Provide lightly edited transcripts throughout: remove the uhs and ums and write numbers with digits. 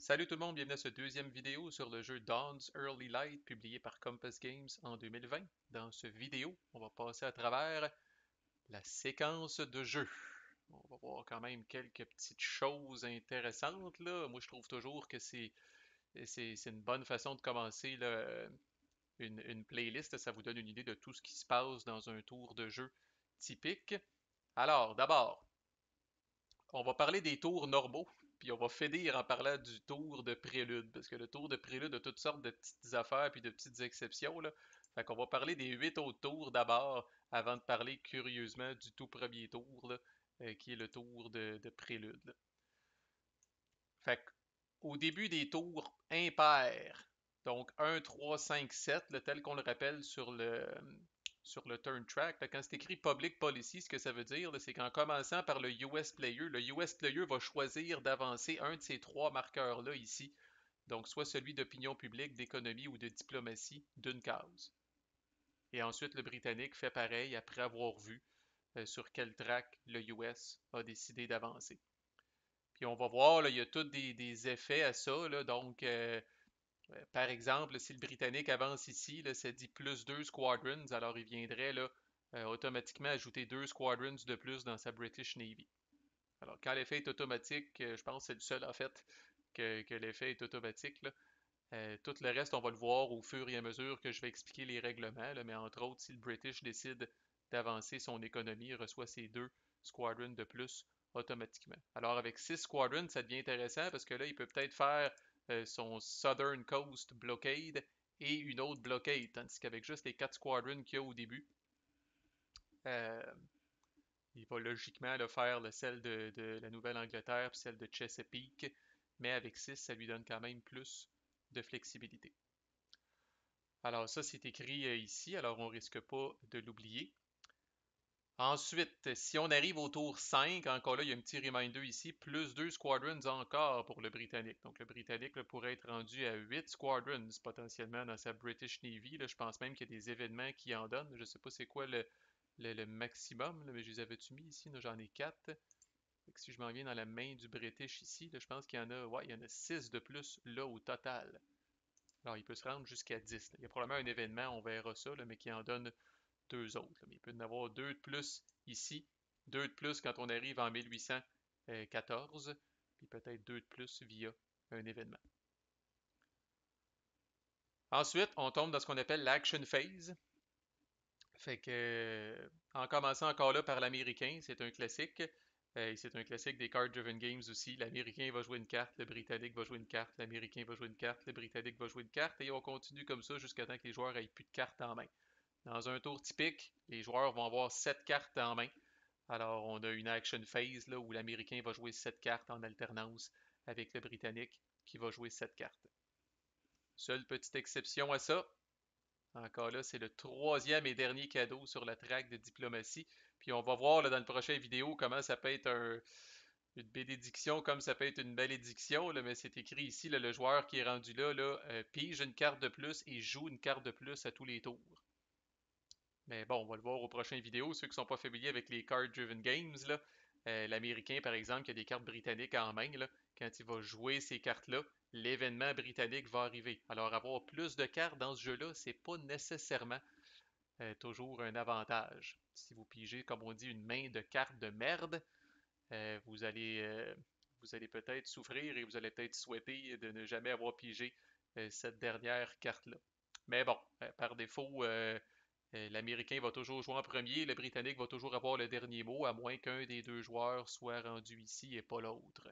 Salut tout le monde, bienvenue à cette deuxième vidéo sur le jeu Dawn's Early Light publié par Compass Games en 2020. Dans cette vidéo, on va passer à travers la séquence de jeu. On va voir quand même quelques petites choses intéressantes là. Moi, je trouve toujours que c'est une bonne façon de commencer là, une playlist. Ça vous donne une idée de tout ce qui se passe dans un tour de jeu typique. Alors, d'abord, on va parler des tours normaux, puis on va finir en parlant du tour de prélude, parce que le tour de prélude a toutes sortes de petites affaires puis de petites exceptions, là. Fait qu'on va parler des 8 autres tours d'abord, avant de parler curieusement du tout premier tour, là, qui est le tour de prélude, là. Fait qu'au début des tours impairs, donc 1, 3, 5, 7, là, tel qu'on le rappelle sur le turn track, là, quand c'est écrit Public Policy, ce que ça veut dire, là, c'est qu'en commençant par le US player va choisir d'avancer un de ces trois marqueurs-là ici, donc soit celui d'opinion publique, d'économie ou de diplomatie, d'une case. Et ensuite, le Britannique fait pareil après avoir vu sur quel track le US a décidé d'avancer. Puis on va voir, là, il y a tous des effets à ça, là, donc par exemple, si le Britannique avance ici, là, ça dit plus 2 squadrons, alors il viendrait là, automatiquement ajouter 2 squadrons de plus dans sa British Navy. Alors, quand l'effet est automatique, je pense que c'est le seul en fait que l'effet est automatique, là. Tout le reste, on va le voir au fur et à mesure que je vais expliquer les règlements, là, mais entre autres, si le British décide d'avancer son économie, il reçoit ses 2 squadrons de plus automatiquement. Alors avec 6 squadrons, ça devient intéressant parce que là, il peut peut-être faire son Southern Coast Blockade et une autre blockade, tandis qu'avec juste les 4 squadrons qu'il y a au début, euh, il va logiquement le faire celle de la Nouvelle-Angleterre puis celle de Chesapeake, mais avec 6, ça lui donne quand même plus de flexibilité. Alors ça, c'est écrit ici, alors on risque pas de l'oublier. Ensuite, si on arrive au tour 5, encore là, il y a un petit reminder ici, plus 2 squadrons encore pour le Britannique. Donc le Britannique là, pourrait être rendu à 8 squadrons potentiellement dans sa British Navy. Là, je pense même qu'il y a des événements qui en donnent. Je ne sais pas c'est quoi le maximum, là, mais je les avais-tu mis ici? J'en ai 4. Si je m'en viens dans la main du British ici, là, je pense qu'il y en a, ouais, il y en a 6 de plus là au total. Alors, il peut se rendre jusqu'à 10. Là. Il y a probablement un événement, on verra ça, là, mais qui en donne deux autres. Là. Mais il peut y en avoir deux de plus ici, deux de plus quand on arrive en 1814, puis peut-être deux de plus via un événement. Ensuite, on tombe dans ce qu'on appelle l'action phase. Fait que, en commençant encore là par l'américain, c'est un classique. C'est un classique des card-driven games aussi. L'américain va jouer une carte, le britannique va jouer une carte, l'américain va jouer une carte, le britannique va jouer une carte, et on continue comme ça jusqu'à temps que les joueurs aient plus de cartes en main. Dans un tour typique, les joueurs vont avoir 7 cartes en main. Alors, on a une action phase là, où l'américain va jouer 7 cartes en alternance avec le britannique qui va jouer 7 cartes. Seule petite exception à ça, encore là, c'est le troisième et dernier cadeau sur la track de diplomatie. Puis on va voir là, dans le prochain vidéo comment ça peut être une bénédiction, comme ça peut être une malédiction, là, mais c'est écrit ici, là, le joueur qui est rendu là, pige une carte de plus et joue une carte de plus à tous les tours. Mais bon, on va le voir aux prochaines vidéos. Ceux qui ne sont pas familiers avec les card-driven games, là, l'Américain, par exemple, qui a des cartes britanniques en main, là, quand il va jouer ces cartes-là, l'événement britannique va arriver. Alors, avoir plus de cartes dans ce jeu-là, c'est pas nécessairement toujours un avantage. Si vous pigez, comme on dit, une main de cartes de merde, euh, vous allez, euh, vous allez peut-être souffrir et vous allez peut-être souhaiter de ne jamais avoir pigé cette dernière carte-là. Mais bon, par défaut, l'Américain va toujours jouer en premier, le Britannique va toujours avoir le dernier mot, à moins qu'un des deux joueurs soit rendu ici et pas l'autre.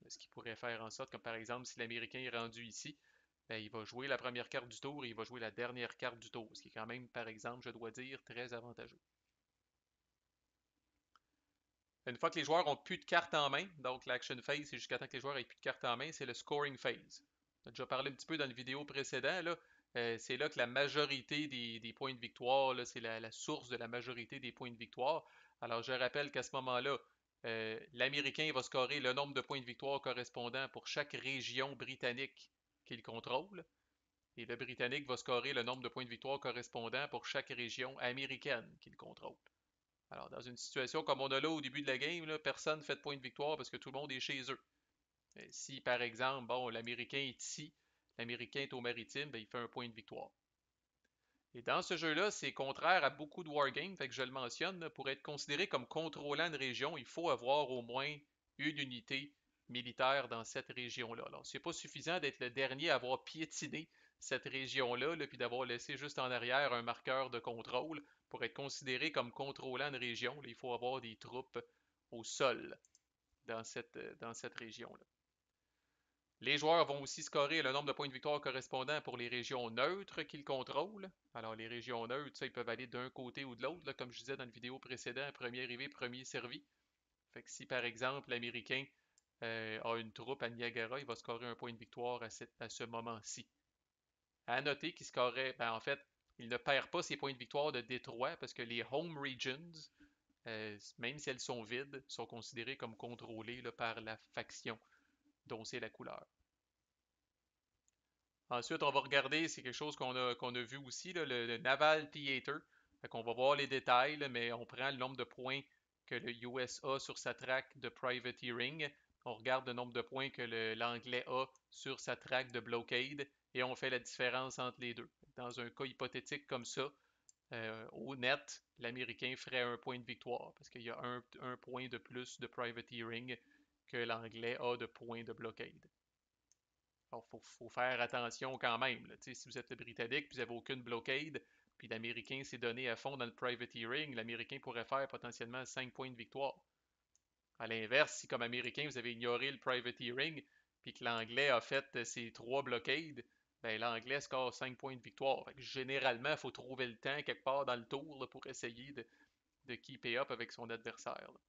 Ce qui pourrait faire en sorte, comme par exemple, si l'Américain est rendu ici, ben, il va jouer la première carte du tour et il va jouer la dernière carte du tour, ce qui est quand même, par exemple, je dois dire, très avantageux. Une fois que les joueurs ont plus de cartes en main, donc l'action phase, c'est jusqu'à temps que les joueurs aient plus de cartes en main, c'est le scoring phase. On a déjà parlé un petit peu dans le vidéo précédent, là. C'est là que la majorité des points de victoire, là, c'est la source de la majorité des points de victoire. Alors je rappelle qu'à ce moment-là, l'Américain va scorer le nombre de points de victoire correspondant pour chaque région britannique qu'il contrôle, et le Britannique va scorer le nombre de points de victoire correspondant pour chaque région américaine qu'il contrôle. Alors, dans une situation comme on a là au début de la game, là, personne ne fait de point de victoire parce que tout le monde est chez eux. Si, par exemple, bon, l'Américain est ici, l'Américain est au maritime, ben, il fait un point de victoire. Et dans ce jeu-là, c'est contraire à beaucoup de wargames, fait que je le mentionne, là, pour être considéré comme contrôlant une région, il faut avoir au moins une unité militaire dans cette région-là. Alors, c'est pas suffisant d'être le dernier à avoir piétiné cette région-là, là, puis d'avoir laissé juste en arrière un marqueur de contrôle. Pour être considéré comme contrôlant une région, là, il faut avoir des troupes au sol dans cette région-là. Les joueurs vont aussi scorer le nombre de points de victoire correspondant pour les régions neutres qu'ils contrôlent. Alors, les régions neutres, ça, ils peuvent aller d'un côté ou de l'autre, là, comme je disais dans la vidéo précédente, premier arrivé, premier servi. Fait que si, par exemple, l'Américain a une troupe à Niagara, il va scorer un point de victoire à ce moment-ci. À noter qu'il scorerait, ben, en fait, il ne perd pas ses points de victoire de Détroit parce que les home regions, même si elles sont vides, sont considérées comme contrôlées là, par la faction dont c'est la couleur. Ensuite, on va regarder, c'est quelque chose qu'on a vu aussi, là, le Naval Theater. Fait qu'on va voir les détails, là, mais on prend le nombre de points que le US a sur sa track de privateering. On regarde le nombre de points que l'anglais a sur sa track de blockade et on fait la différence entre les deux. Dans un cas hypothétique comme ça, au net, l'Américain ferait un point de victoire parce qu'il y a un point de plus de privateering que l'anglais a de points de blockade. Alors, faut faire attention quand même. Là. Si vous êtes le Britannique et vous n'avez aucune blockade, puis l'Américain s'est donné à fond dans le privateering, l'Américain pourrait faire potentiellement 5 points de victoire. À l'inverse, si comme Américain, vous avez ignoré le privateering, puis que l'Anglais a fait ses 3 blockades, ben, l'Anglais score 5 points de victoire. Fait que généralement, il faut trouver le temps quelque part dans le tour là, pour essayer de keeper up avec son adversaire. Là.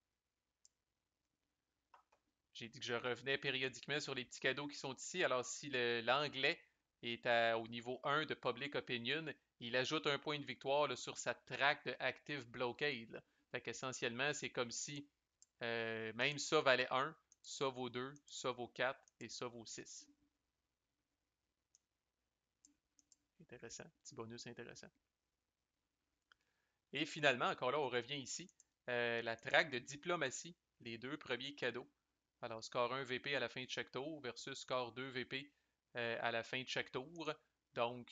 J'ai dit que je revenais périodiquement sur les petits cadeaux qui sont ici. Alors, si l'anglais est au niveau 1 de Public Opinion, il ajoute un point de victoire là, sur sa track de Active Blockade. Là. Fait qu'essentiellement, c'est comme si même ça valait 1, ça vaut 2, ça vaut 4 et ça vaut 6. Intéressant. Petit bonus intéressant. Et finalement, encore là, on revient ici. La track de diplomatie, les deux premiers cadeaux. Alors, score 1 VP à la fin de chaque tour versus score 2 VP à la fin de chaque tour. Donc,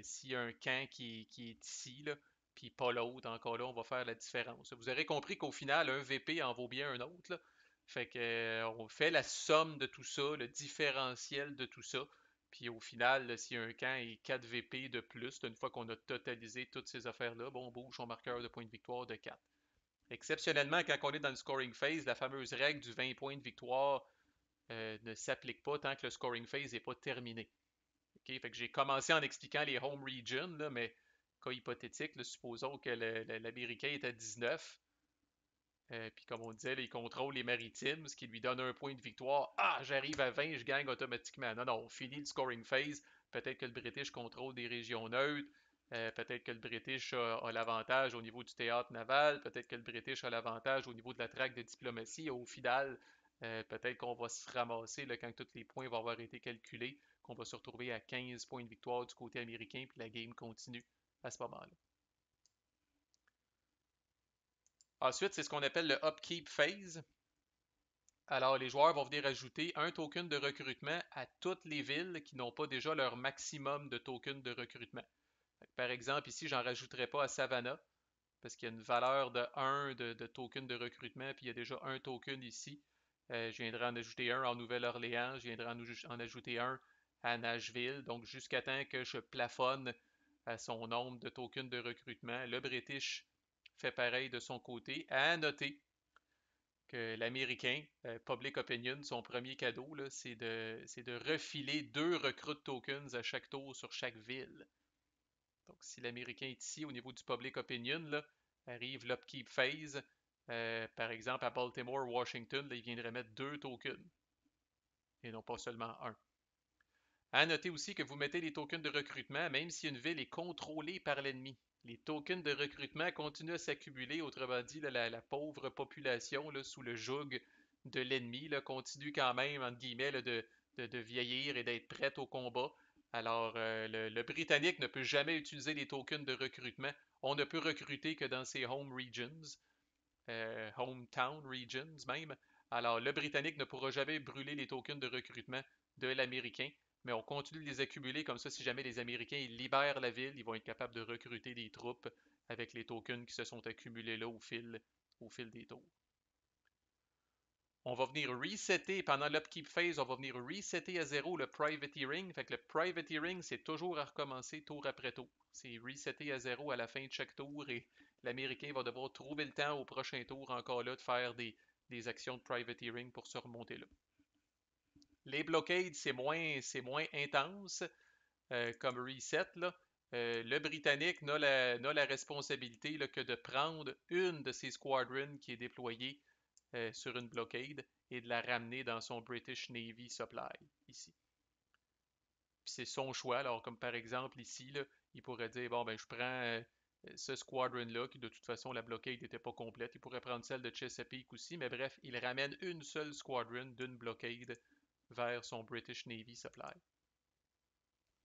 s'il y a un camp qui est ici, là, puis pas l'autre, encore là, on va faire la différence. Vous aurez compris qu'au final, un VP en vaut bien un autre. Là. Fait que, on fait la somme de tout ça, le différentiel de tout ça. Puis au final, là, si un camp est 4 VP de plus, une fois qu'on a totalisé toutes ces affaires-là, bon, on bouge son marqueur de points de victoire de 4. Exceptionnellement, quand on est dans le scoring phase, la fameuse règle du 20 points de victoire ne s'applique pas tant que le scoring phase n'est pas terminé. Okay? Fait que j'ai commencé en expliquant les home regions, là, mais cas hypothétique, là, supposons que l'Américain est à 19. Puis comme on disait, là, il contrôle les maritimes, ce qui lui donne un point de victoire. Ah, j'arrive à 20, je gagne automatiquement. Non, non, on finit le scoring phase. Peut-être que le British contrôle des régions neutres. Peut-être que le British a l'avantage au niveau du théâtre naval. Peut-être que le British a l'avantage au niveau de la traque de diplomatie. Au final, peut-être qu'on va se ramasser là, quand tous les points vont avoir été calculés, qu'on va se retrouver à 15 points de victoire du côté américain, puis la game continue à ce moment-là. Ensuite, c'est ce qu'on appelle le upkeep phase. Alors, les joueurs vont venir ajouter un token de recrutement à toutes les villes qui n'ont pas déjà leur maximum de tokens de recrutement. Par exemple, ici, j'en rajouterai pas à Savannah, parce qu'il y a une valeur de 1 de token de recrutement, puis il y a déjà un token ici. Je viendrai en ajouter un en Nouvelle-Orléans, je viendrai en ajouter un à Nashville, donc jusqu'à temps que je plafonne à son nombre de tokens de recrutement. Le British fait pareil de son côté. À noter que l'Américain, Public Opinion, son premier cadeau, c'est de refiler 2 recrues tokens à chaque tour sur chaque ville. Donc, si l'Américain est ici au niveau du Public Opinion, là, arrive l'Upkeep Phase, par exemple à Baltimore, Washington, là, il viendrait mettre 2 tokens et non pas seulement un. À noter aussi que vous mettez les tokens de recrutement même si une ville est contrôlée par l'ennemi. Les tokens de recrutement continuent à s'accumuler, autrement dit, là, la pauvre population là, sous le joug de l'ennemi continue quand même, entre guillemets, là, de vieillir et d'être prête au combat. Alors, le Britannique ne peut jamais utiliser les tokens de recrutement. On ne peut recruter que dans ses home regions, hometown regions même. Alors, le Britannique ne pourra jamais brûler les tokens de recrutement de l'Américain, mais on continue de les accumuler comme ça. Si jamais les Américains ils libèrent la ville, ils vont être capables de recruter des troupes avec les tokens qui se sont accumulés là au fil des tours. On va venir resetter, pendant l'upkeep phase, on va venir resetter à zéro le privateering. Fait que le privateering, c'est toujours à recommencer tour après tour. C'est resetter à zéro à la fin de chaque tour et l'Américain va devoir trouver le temps au prochain tour encore là de faire des actions de privateering pour se remonter là. Les blockades, c'est moins intense comme reset. Là. Le Britannique n'a la responsabilité là, que de prendre une de ses squadrons qui est déployée sur une blockade et de la ramener dans son British Navy Supply, ici. Puis c'est son choix. Alors, comme par exemple ici, là, il pourrait dire, bon, ben, je prends ce squadron-là, qui de toute façon, la blockade n'était pas complète. Il pourrait prendre celle de Chesapeake aussi, mais bref, il ramène une seule squadron d'une blockade vers son British Navy Supply.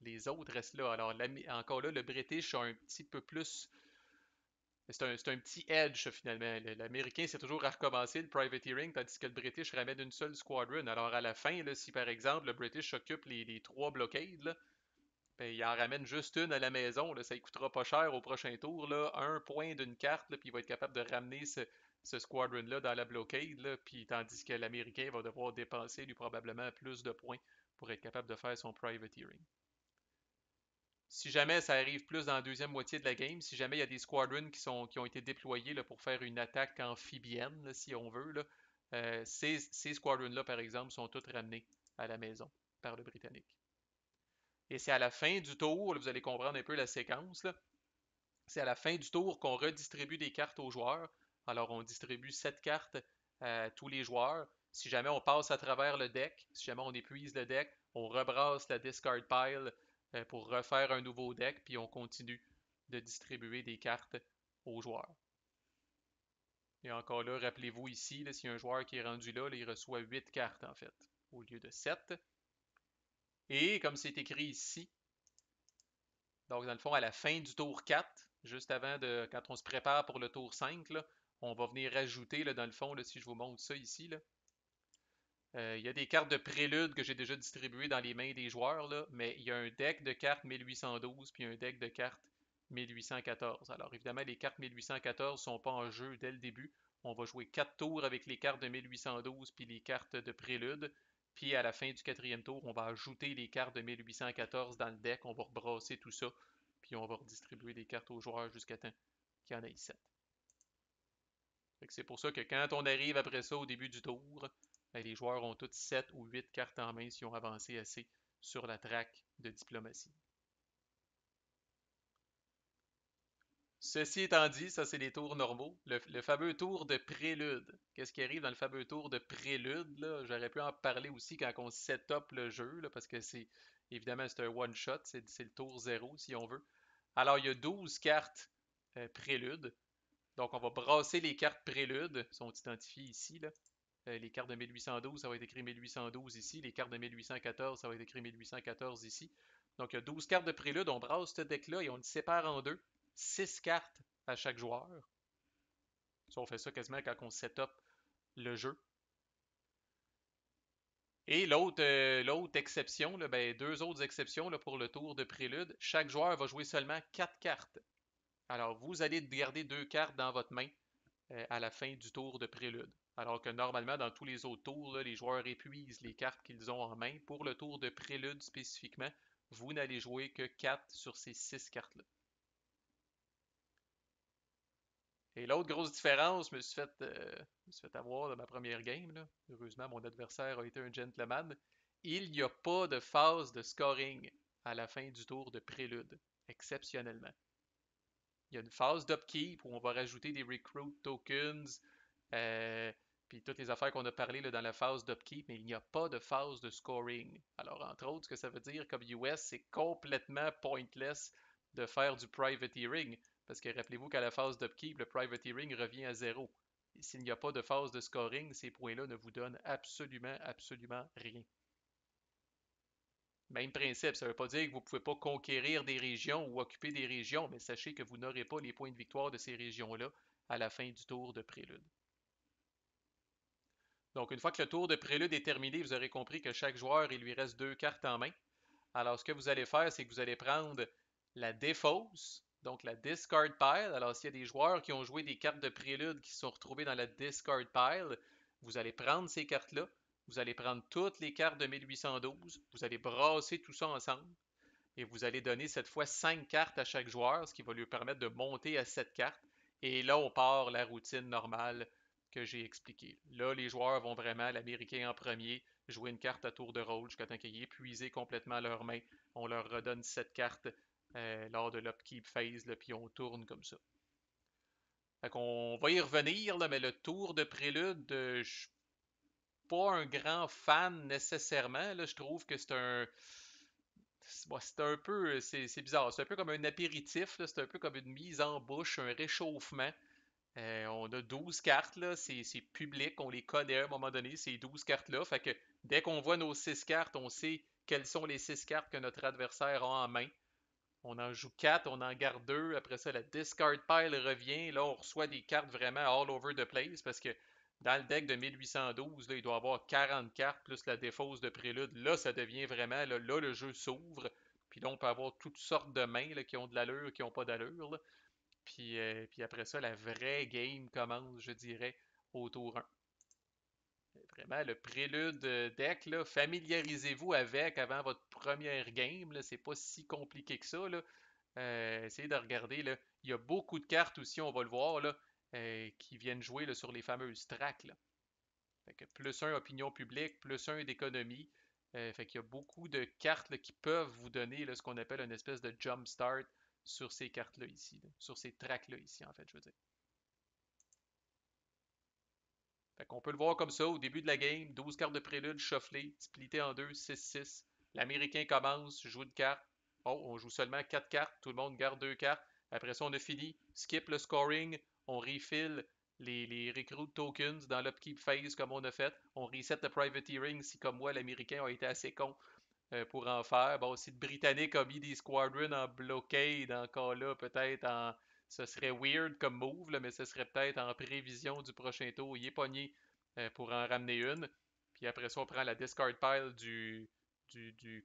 Les autres restent là. Alors, encore là, le British a un petit peu plus. C'est un petit edge, finalement. L'Américain, c'est toujours à recommencer le privateering, tandis que le British ramène une seule squadron. Alors, à la fin, là, si par exemple le British occupe les trois blockades, là, ben, il en ramène juste une à la maison. Là, ça ne coûtera pas cher au prochain tour. Là, un point d'une carte, là, puis il va être capable de ramener ce squadron-là dans la blockade. Là, puis, tandis que l'Américain va devoir dépenser lui probablement plus de points pour être capable de faire son privateering. Si jamais ça arrive plus dans la deuxième moitié de la game, si jamais il y a des squadrons qui ont été déployés là, pour faire une attaque amphibienne, là, si on veut, là, ces squadrons-là, par exemple, sont tous ramenés à la maison par le Britannique. Et c'est à la fin du tour, là, vous allez comprendre un peu la séquence, c'est à la fin du tour qu'on redistribue des cartes aux joueurs. Alors, on distribue 7 cartes à tous les joueurs. Si jamais on passe à travers le deck, si jamais on épuise le deck, on rebrasse la discard pile pour refaire un nouveau deck, puis on continue de distribuer des cartes aux joueurs. Et encore là, rappelez-vous ici, s'il y a un joueur qui est rendu là, il reçoit 8 cartes en fait, au lieu de 7. Et comme c'est écrit ici, donc dans le fond, à la fin du tour 4, juste avant de quand on se prépare pour le tour 5, là, on va venir ajouter, là, dans le fond, là, si je vous montre ça ici, là, il y a des cartes de prélude que j'ai déjà distribuées dans les mains des joueurs, là, mais il y a un deck de cartes 1812 puis un deck de cartes 1814. Alors évidemment, les cartes 1814 ne sont pas en jeu dès le début. On va jouer 4 tours avec les cartes de 1812 puis les cartes de prélude. Puis à la fin du quatrième tour, on va ajouter les cartes de 1814 dans le deck. On va rebrasser tout ça. Puis on va redistribuer des cartes aux joueurs jusqu'à temps qu'il y en ait 7. C'est pour ça que quand on arrive après ça au début du tour, ben, les joueurs ont toutes 7 ou 8 cartes en main s'ils ont avancé assez sur la traque de diplomatie. Ceci étant dit, ça c'est les tours normaux. Le fameux tour de prélude. Qu'est-ce qui arrive dans le fameux tour de prélude, là? J'aurais pu en parler aussi quand on set up le jeu, là, parce que c'est évidemment c'est un one-shot, c'est le tour 0 si on veut. Alors il y a 12 cartes prélude. Donc on va brasser les cartes prélude, sont identifiées ici, là. Les cartes de 1812, ça va être écrit 1812 ici. Les cartes de 1814, ça va être écrit 1814 ici. Donc, il y a 12 cartes de prélude. On brasse ce deck-là et on le sépare en deux. 6 cartes à chaque joueur. Ça, on fait ça quasiment quand on set up le jeu. Et l'autre exception, là, ben, deux autres exceptions là, pour le tour de prélude. Chaque joueur va jouer seulement 4 cartes. Alors, vous allez garder 2 cartes dans votre main à la fin du tour de prélude. Alors que normalement, dans tous les autres tours, là, les joueurs épuisent les cartes qu'ils ont en main. Pour le tour de prélude spécifiquement, vous n'allez jouer que 4 sur ces 6 cartes-là. Et l'autre grosse différence, je me suis fait avoir dans ma première game. Là. Heureusement, mon adversaire a été un gentleman. Il n'y a pas de phase de scoring à la fin du tour de prélude, exceptionnellement. Il y a une phase d'upkeep où on va rajouter des recruit tokens, puis toutes les affaires qu'on a parlé là, dans la phase d'upkeep, mais il n'y a pas de phase de scoring. Alors, entre autres, ce que ça veut dire comme US, c'est complètement pointless de faire du privateering, parce que rappelez-vous qu'à la phase d'upkeep, le privateering revient à zéro. S'il n'y a pas de phase de scoring, ces points-là ne vous donnent absolument, absolument rien. Même principe, ça ne veut pas dire que vous ne pouvez pas conquérir des régions ou occuper des régions, mais sachez que vous n'aurez pas les points de victoire de ces régions-là à la fin du tour de prélude. Donc, une fois que le tour de prélude est terminé, vous aurez compris que chaque joueur, il lui reste 2 cartes en main. Alors, ce que vous allez faire, c'est que vous allez prendre la défausse, donc la discard pile. Alors, s'il y a des joueurs qui ont joué des cartes de prélude qui se sont retrouvés dans la discard pile, vous allez prendre ces cartes-là. Vous allez prendre toutes les cartes de 1812. Vous allez brasser tout ça ensemble. Et vous allez donner cette fois 5 cartes à chaque joueur, ce qui va lui permettre de monter à 7 cartes. Et là, on part la routine normale que j'ai expliquée. Là, les joueurs vont vraiment, l'Américain en premier, jouer une carte à tour de rôle jusqu'à temps qu'ils aient épuisé complètement leurs mains. On leur redonne 7 cartes lors de l'upkeep phase, là, puis on tourne comme ça. Fait qu'on va y revenir, là, mais le tour de prélude, je suis pas un grand fan nécessairement. Là, je trouve que c'est un peu, c'est bizarre. C'est un peu comme un apéritif, là. C'est un peu comme une mise en bouche, un réchauffement. On a 12 cartes, là. C'est public, on les connaît à un moment donné, ces 12 cartes-là. Fait que dès qu'on voit nos 6 cartes, on sait quelles sont les 6 cartes que notre adversaire a en main. On en joue 4, on en garde 2. Après ça, la discard pile revient. Là, on reçoit des cartes vraiment all over the place parce que dans le deck de 1812, là, il doit y avoir 40 cartes plus la défausse de prélude. Là, ça devient vraiment, là, le jeu s'ouvre. Puis là, on peut avoir toutes sortes de mains là, qui ont de l'allure, qui n'ont pas d'allure. Puis après ça, la vraie game commence, je dirais, au tour 1. Vraiment, le prélude deck, là, familiarisez-vous avec avant votre première game. Là, c'est pas si compliqué que ça. Là. Essayez de regarder. Là. Il y a beaucoup de cartes aussi, on va le voir, là, qui viennent jouer là, sur les fameuses tracks. Là. Fait que plus un opinion publique, plus un d'économie. Fait qu'il y a beaucoup de cartes là, qui peuvent vous donner là, ce qu'on appelle une espèce de jump start sur ces cartes-là ici. Là. Sur ces tracks-là ici, en fait, je veux dire. Fait qu'on peut le voir comme ça, au début de la game, 12 cartes de prélude shufflées, splittées en deux, 6-6. L'Américain commence, joue une carte. Oh, on joue seulement 4 cartes, tout le monde garde 2 cartes. Après ça, on a fini, skip le scoring, on refill les recruit tokens dans l'upkeep phase comme on a fait. On reset le privateering si, comme moi, l'Américain a été assez con pour en faire. Bon, si le Britannique a mis des squadrons en blockade, encore là, peut-être en. Ce serait weird comme move, là, mais ce serait peut-être en prévision du prochain tour. Il est pogné pour en ramener une. Puis après ça, on prend la discard pile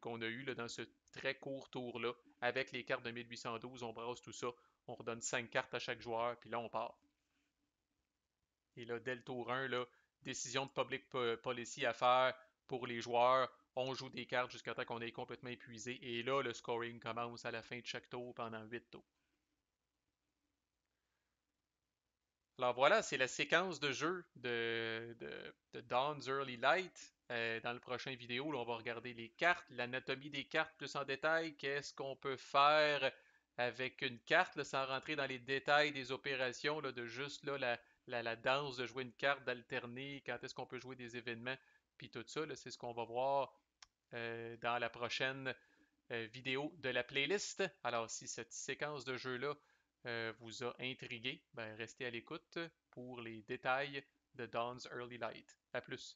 qu'on a eu là, dans ce très court tour-là. Avec les cartes de 1812, on brasse tout ça. On redonne 5 cartes à chaque joueur, puis là, on part. Et là, dès le tour 1, là, décision de public policy à faire pour les joueurs. On joue des cartes jusqu'à temps qu'on ait complètement épuisé. Et là, le scoring commence à la fin de chaque tour pendant 8 tours. Alors voilà, c'est la séquence de jeu de Dawn's Early Light. Dans le prochain vidéo, là, on va regarder les cartes, l'anatomie des cartes plus en détail. Qu'est-ce qu'on peut faire avec une carte, là, sans rentrer dans les détails des opérations, là, de juste là, la danse de jouer une carte, d'alterner, quand est-ce qu'on peut jouer des événements, puis tout ça. C'est ce qu'on va voir dans la prochaine vidéo de la playlist. Alors, si cette séquence de jeu-là vous a intrigué, ben, restez à l'écoute pour les détails de Dawn's Early Light. À plus!